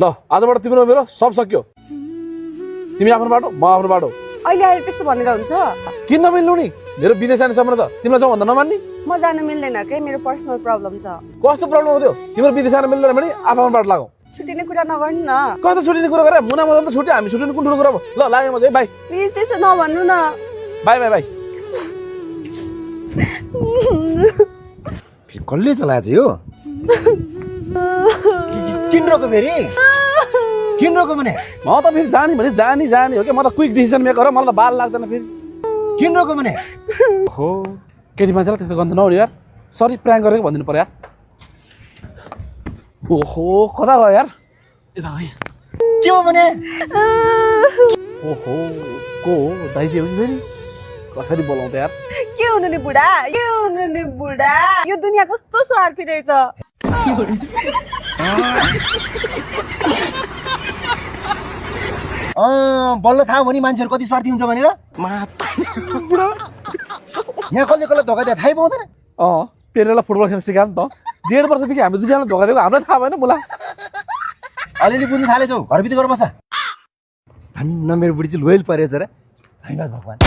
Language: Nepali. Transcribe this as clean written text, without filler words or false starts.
ल आजबाट तिम्रो मेरो सब सक्यो तिमी आफ्नो बाटो म आफ्नो बाटो अहिले आएर त्यस्तो भनेर हुन्छ किन नमिल्नु नि मेरो विदेश जाने सम्म छ तिमीलाई जाउँ भन्दा नमान्ने म जान मिल्दैन के मेरो पर्सनल प्रब्लम छ कस्तो प्रब्लम हो त्यो तिम्रो विदेश जान मिल्दैन भने आफ्नो बाटो लागौ छुट्टिने कुरा नगर्नु न कस्तो छुट्टिने कुरा गरे मुना मदन त छुट्यो हामी छुट्टिने कुन ठुलो कुरा हो ल लाग्यो म चाहिँ बाई प्लिज त्यस्तो नभन्नु न बाई बाई बाई फेरि कसले चलाएछ यो किन रोको फेरि किन रोको भने म त फेरि जाने भने जाने हो कि म त क्विक डिसिजन मेकर हो मलाई त बाल लाग्दैन फेरि किन रोको भने हो केटी मान्छेलाई त्यस्तो गर्नु नहुने यार सरी प्र्याङ्क गरेको भनिदिनु पर्यो यार ओहो कता गयो यार यता है के हो भने ओहो को हो दाइजी हो कि फेरि कसरी बोलाउँछ यार के हुनु नि बुढा यो दुनियाँ कस्तो स्वार्थी रहेछ बल्ल थाहा भयो नि मान्छेहरू कति स्वार्थी हुन्छ भनेर यहाँ कसले कसलाई धोका दिए थाहै पाउँदैन पेरेलाई फुटबल खेल्न सिकायो नि त 1.5 वर्षदेखि हामी दुईजना धोका दिएको हामीलाई थाहा भएन मुला अलिअलि बुझ्नु थालेछौ घरभित्र गएर बस्छ धन्न मेरो बुढी चाहिँ लोयल परेछ र धन्यवाद भगवान्